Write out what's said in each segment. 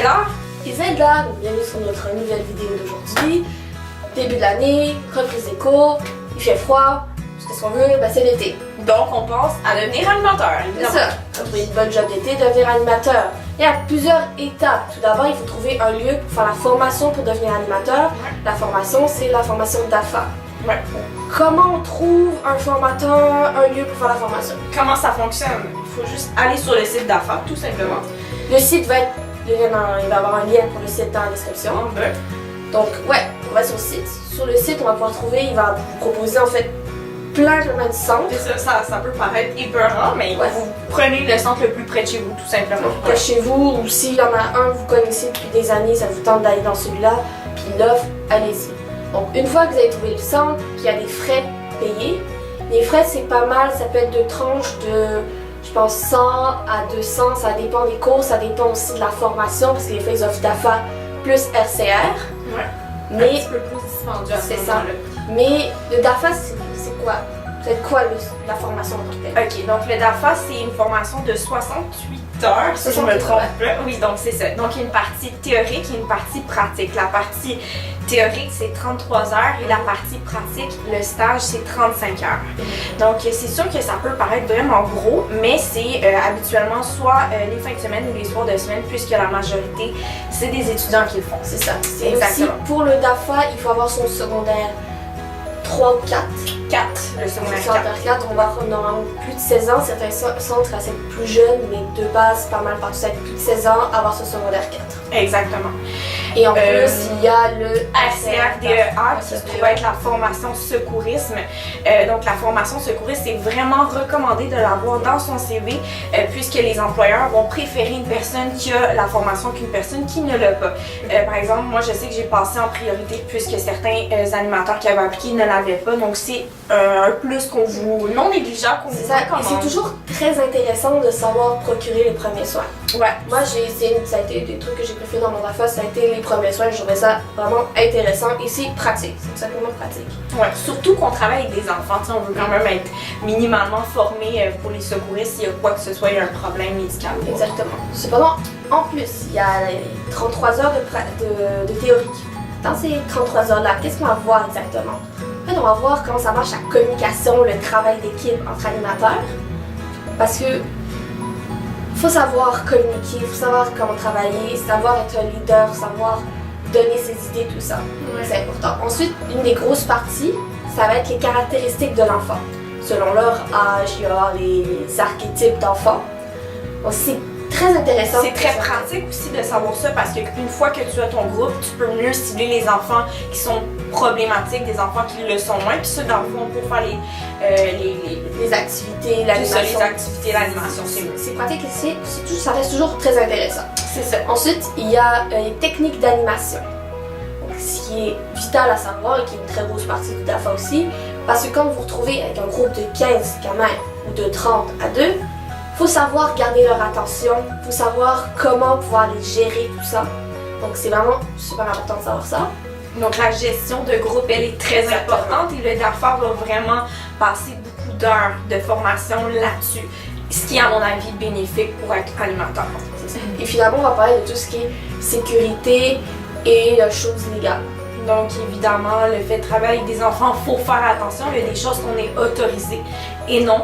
là? Ils aident là, bienvenue sur notre nouvelle vidéo d'aujourd'hui. Début de l'année, reprise des cours, il fait froid, qu'est-ce qu'on veut? Ben, c'est l'été. Donc on pense à devenir animateur, C'est évidemment. ça. Après une bonne job d'été, devenir animateur. Il y a plusieurs étapes. Tout d'abord, il faut trouver un lieu pour faire la formation pour devenir animateur. La formation, c'est la formation d'AFA. Ouais. Comment on trouve un formateur, un lieu pour faire la formation? Comment ça fonctionne? Il faut juste aller sur le site d'AFA, tout simplement. Le site va être, il va avoir un lien pour le site dans la description. Donc, ouais, on va sur le site. Sur le site, on va pouvoir trouver, il va vous proposer en fait plein de centres. Ça peut paraître épeurant, mais Ouais. vous prenez le centre le plus près de chez vous, tout simplement. Près de chez vous, ou s'il y en a un que vous connaissez depuis des années, ça vous tente d'aller dans celui-là, puis il l'offre, allez-y. Donc, une fois que vous avez trouvé le centre, qu'il y a des frais payés, les frais c'est pas mal, ça peut être de tranches de, je pense, 100 à 200, ça dépend des cours, ça dépend aussi de la formation, parce que les fois ils offrent DAFA plus RCR. Ouais. Un Mais petit peu plus dispendieux à ce c'est ça. moment-là. Mais le DAFA, c'est quoi? C'est quoi la formation en tant que telle? Ok, donc le DAFA, c'est une formation de 68 heures, si je 68 me trompe pas. Oui, donc c'est ça. Donc il y a une partie théorique et une partie pratique. La partie théorique, c'est 33 heures et la partie pratique, le stage, c'est 35 heures. Donc c'est sûr que ça peut paraître vraiment gros, mais c'est habituellement soit les fins de semaine ou les soirs de semaine, puisque la majorité, c'est des étudiants qui le font. C'est ça. C'est aussi, Exactement. pour le DAFA, il faut avoir son secondaire 3 ou 4. 4, le secondaire 4. Secondaire 4, on va avoir normalement plus de 16 ans. Certains centres, c'est plus jeune, mais de base, pas mal partout, c'est plus de 16 ans, avoir ce secondaire 4. Exactement. Et en plus, il y a le RCRDEA qui se trouve être la formation secourisme. Donc la formation secourisme, c'est vraiment recommandé de l'avoir dans son CV puisque les employeurs vont préférer une personne qui a la formation qu'une personne qui ne l'a pas. Par exemple, moi je sais que j'ai passé en priorité puisque certains animateurs qui avaient appliqué ne l'avaient pas. Donc c'est un plus qu'on vous non négligeable qu'on vous C'est ça. Et recommande. c'est toujours très intéressant de savoir procurer les premiers soins. Ouais. Moi, ça a été des trucs que j'ai préférés dans mon DAFA, ça a été les premiers soins. Je trouvais ça vraiment intéressant et c'est pratique. C'est tout simplement pratique. Ouais, surtout qu'on travaille avec des enfants, tu sais, on veut quand même être minimalement formé pour les secouristes s'il y a quoi que ce soit, il y a un problème médical. Exactement. Cependant, en plus, il y a 33 heures de théorique. Dans ces 33 heures-là, qu'est-ce qu'on va voir exactement? En fait, on va voir comment ça marche la communication, le travail d'équipe entre animateurs. Parce que faut savoir communiquer, faut savoir comment travailler, savoir être un leader, savoir donner ses idées, tout ça. C'est important. Ensuite, une des grosses parties, ça va être les caractéristiques de l'enfant. Selon leur âge, il va y avoir les archétypes d'enfants. Donc, c'est très intéressant. C'est très pratique aussi de savoir ça parce qu'une fois que tu as ton groupe, tu peux mieux cibler les enfants qui sont problématiques, des enfants qui le sont moins, puis ça, dans le fond, pour faire les activités, l'animation. Les activités, l'animation, c'est mieux. C'est pratique et ça reste toujours très intéressant. C'est ça. Ensuite, il y a les techniques d'animation. Ce qui est vital à savoir et qui est une très grosse partie du DAFA aussi, parce que quand vous vous retrouvez avec un groupe de 15 gamins ou de 30 à 2, il faut savoir garder leur attention, il faut savoir comment pouvoir les gérer, tout ça. Donc c'est vraiment super important de savoir ça. Donc la gestion de groupe, elle est très importante et le DAFA va vraiment passer beaucoup d'heures de formation là-dessus, ce qui est à mon avis bénéfique pour être animateur. Et finalement, on va parler de tout ce qui est sécurité et choses légales. Donc évidemment, le fait de travailler avec des enfants, il faut faire attention, il y a des choses qu'on est autorisé et non.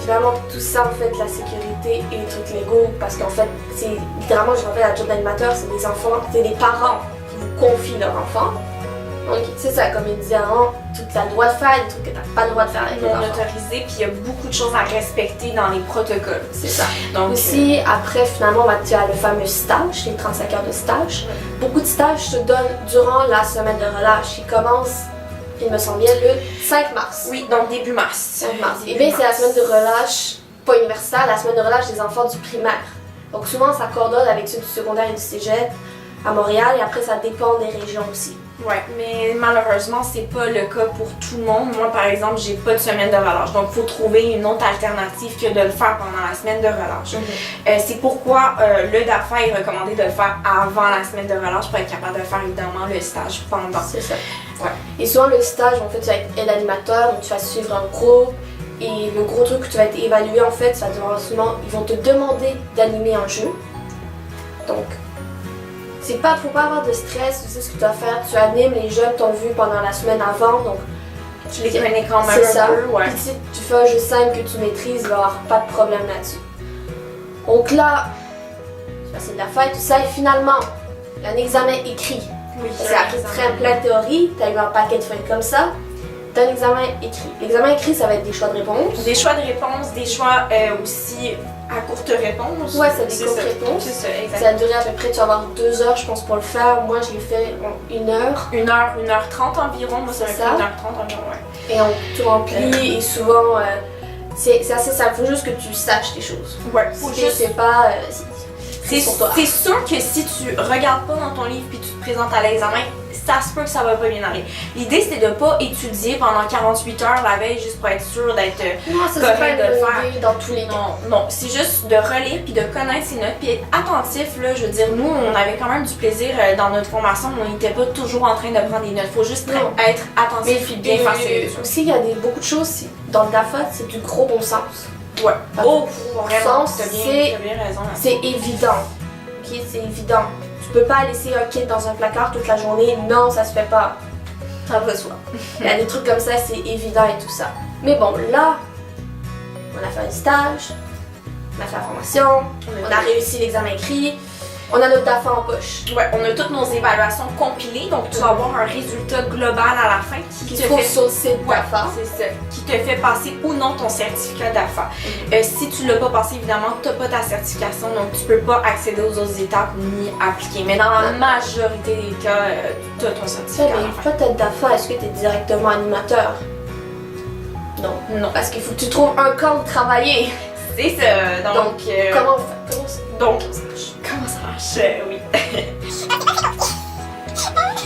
Finalement, tout ça, en fait, la sécurité et les trucs légaux, parce qu'en fait, c'est littéralement, je rappelle, la job d'animateur, c'est des enfants, c'est des parents qui vous confient leur enfant. Donc, c'est ça, comme il disait avant, tout tu as le droit de faire, des trucs que tu n'as pas le droit de faire avec les non enfants. autorisé, puis il y a beaucoup de choses à respecter dans les protocoles. C'est ça. Donc, aussi, après, finalement, tu as le fameux stage, les 35 heures de stage. Beaucoup de stages se donnent durant la semaine de relâche qui commence, il me semble bien, le 5 mars. oui, donc début mars. 5 mars. Et bien, c'est la semaine de relâche, pas universitaire, la semaine de relâche des enfants du primaire. Donc souvent, ça coordonne avec ceux du secondaire et du cégep à Montréal, et après, ça dépend des régions aussi. Ouais, mais malheureusement, c'est pas le cas pour tout le monde. Moi, par exemple, j'ai pas de semaine de relâche. Donc, il faut trouver une autre alternative que de le faire pendant la semaine de relâche. C'est pourquoi le DAFA est recommandé de le faire avant la semaine de relâche pour être capable de faire évidemment le stage pendant. C'est ça. Ouais. Et souvent, le stage, en fait, tu vas être aide animateur, donc tu vas suivre un cours Et le gros truc que tu vas être évalué en fait, ça va souvent, ils vont te demander d'animer un jeu. Donc, faut pas avoir de stress, tu sais ce que tu vas faire, tu animes, les jeunes t'ont vu pendant la semaine avant, donc Tu les connais quand même c'est un ça. peu, ouais. Puis si tu fais un jeu simple que tu maîtrises, il va y avoir pas de problème là-dessus. Donc là, tu passes de la fête, tout ça, et finalement, il y a un examen écrit. Oui, C'est après plein de théorie, tu as eu un paquet de feuilles comme ça, tu as un examen écrit. L'examen écrit, ça va être des choix de réponse. Des choix de réponse, des choix aussi à courte réponse. Ouais, c'est des courtes réponses. C'est ça, Ça exactement. va durer à peu près, tu vas avoir 2 heures, je pense, pour le faire. Moi, je l'ai fait en 1 heure. 1h30 environ, moi ça C'est m'a ça. fait 1h30 environ, ouais. Et on tout remplit, et souvent, c'est assez simple. Il faut juste que tu saches des choses. Ouais, Si faut tu juste... sais pas, C'est sûr que si tu regardes pas dans ton livre puis tu te présentes à l'examen, ça se peut que ça va pas bien aller. L'idée c'est de pas étudier pendant 48 heures la veille juste pour être sûr d'être non, ça c'est correct pas une de le bonne faire. idée dans tous les cas. Non, c'est juste de relire puis de connaître ses notes puis être attentif là. Je veux dire, nous on avait quand même du plaisir dans notre formation, on n'était pas toujours en train de prendre des notes. Faut juste Non. être attentif puis bien faire ses leçons. Aussi, il y a beaucoup de choses dans le DAFA, c'est du gros bon sens. Ouais. Parce Oh, que vraiment, sens, t'as c'est bien raison. Là. c'est évident. Ok, c'est évident. Tu peux pas laisser un kit dans un placard toute la journée. Non, ça se fait pas. Ça va de soi. Il y a des trucs comme ça, c'est évident et tout ça. Mais bon, là, on a fait un stage, on a fait la formation, on a réussi l'examen écrit, on a notre DAFA en poche. Ouais, on a toutes nos évaluations compilées, donc tu vas avoir un résultat global à la fin qui Qui te se trouve fait... sur le site Ouais, DAFA. c'est ça, qui te fait passer ou non ton certificat d'AFA. Si tu l'as pas passé, évidemment, tu n'as pas ta certification, donc tu peux pas accéder aux autres étapes ni appliquer. Mais dans la majorité des cas, tu as ton certificat à la fin. Mais peut-être DAFA, est-ce que tu es directement animateur? Non. Non. Parce qu'il faut que tu trouves un camp où travailler. C'est ça, donc... Comment on fait? Comment ça marche? Oui.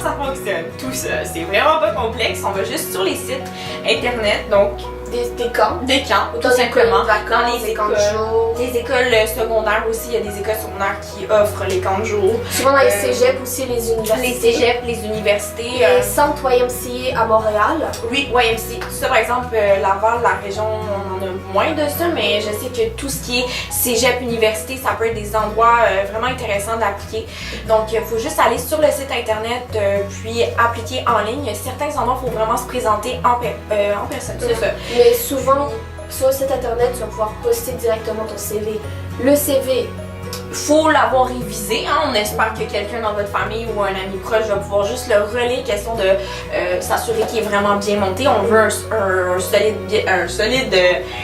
Ça fonctionne, tout ça. C'est vraiment pas complexe, on va juste sur les sites internet, donc Des camps. des camps, Autant tout des simplement. colonies de vacances, des camps de jour. Les écoles secondaires aussi, il y a des écoles secondaires qui offrent les camps de jour. Souvent dans les cégeps aussi, les universités. Les cégeps, les universités. Les centres YMCA à Montréal. Oui, YMC. Ça, par exemple, Laval, la région, on en a moins de ça, mais je sais que tout ce qui est cégep, université, ça peut être des endroits vraiment intéressants d'appliquer. Donc, il faut juste aller sur le site internet, puis appliquer en ligne. Certains endroits, il faut vraiment se présenter en personne. C'est ça. Mais souvent, sur le site internet, tu vas pouvoir poster directement ton CV. Le CV, Faut l'avoir révisé, hein. On espère que quelqu'un dans votre famille ou un ami proche va pouvoir juste le relire, question de s'assurer qu'il est vraiment bien monté. On veut un solide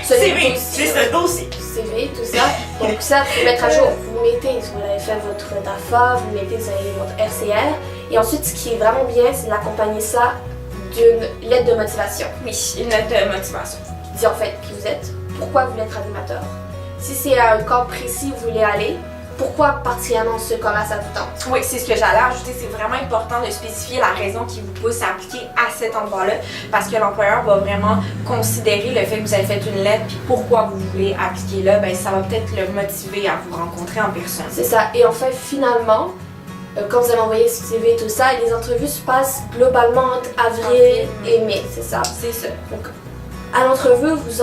CV, c'est ce dossier. CV, tout ça. Donc ça, il faut mettre à jour. Vous mettez, si vous avez fait votre DAFA, vous mettez vous avez votre RCR. Et ensuite, ce qui est vraiment bien, c'est d'accompagner ça d'une lettre de motivation. Oui, une lettre de motivation. Qui dit en fait qui vous êtes, pourquoi vous voulez être animateur. Si c'est à un corps précis où vous voulez aller, pourquoi particulièrement ce corps-là ça vous tente. Oui, c'est ce que j'allais ajouter. C'est vraiment important de spécifier la raison qui vous pousse à appliquer à cet endroit-là, parce que l'employeur va vraiment considérer le fait que vous avez fait une lettre, puis pourquoi vous voulez appliquer là, ben ça va peut-être le motiver à vous rencontrer en personne. C'est ça. Et en fait, finalement, quand vous avez envoyé ce CV et tout ça, les entrevues se passent globalement entre avril et mai, c'est ça. C'est ça. Donc, à l'entrevue, vous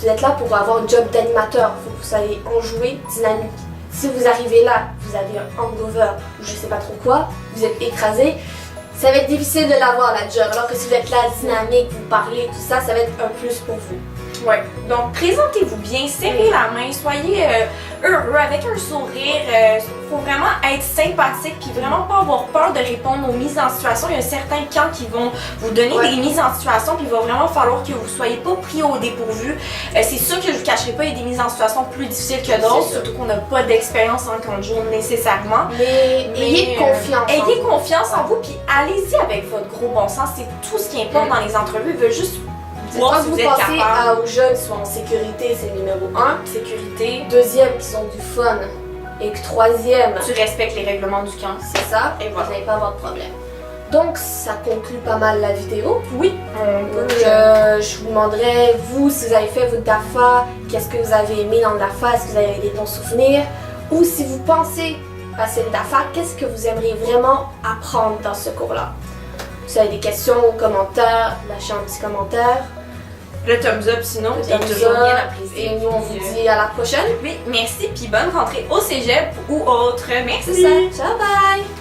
êtes là pour avoir un job d'animateur. Il faut que vous soyez enjoué, dynamique. Si vous arrivez là, vous avez un hangover ou je sais pas trop quoi, vous êtes écrasé, ça va être difficile de l'avoir la job. Alors que si vous êtes là, dynamique, vous parlez, tout ça, ça va être un plus pour vous. Ouais. Donc, présentez-vous bien, serrez la main, soyez heureux, avec un sourire. Faut vraiment être sympathique, puis vraiment pas avoir peur de répondre aux mises en situation. Il y a certains camps qui vont vous donner des mises en situation, puis il va vraiment falloir que vous soyez pas pris au dépourvu. C'est sûr que je vous cacherai pas, il y a des mises en situation plus difficiles que d'autres, surtout qu'on n'a pas d'expérience en camp de jour nécessairement. Mais ayez confiance. Ayez confiance en vous, puis allez-y avec votre gros bon sens. C'est tout ce qui importe dans les entrevues. Il veut juste Quand voir si vous vous êtes pensez capable. aux jeunes, soit en sécurité, c'est le numéro 1. Sécurité. Deuxième, qu'ils ont du fun. Et que troisième, Tu respectes les règlements du camp. c'est ça, Et vous voilà. n'allez pas avoir de problème. Donc, ça conclut pas mal la vidéo. Oui. Donc, je vous demanderai, vous, si vous avez fait votre DAFA, qu'est-ce que vous avez aimé dans le DAFA, est-ce que vous avez des bons souvenirs? Ou si vous pensez passer le DAFA, qu'est-ce que vous aimeriez vraiment apprendre dans ce cours-là? Si vous avez des questions ou commentaires, lâchez un petit commentaire. Le thumbs up sinon. Le Et thumbs toujours up. bien apprécié. Et nous, on vous dit à la prochaine. Oui, merci, puis bonne rentrée au cégep ou autre. Merci. C'est ça. Ciao, bye!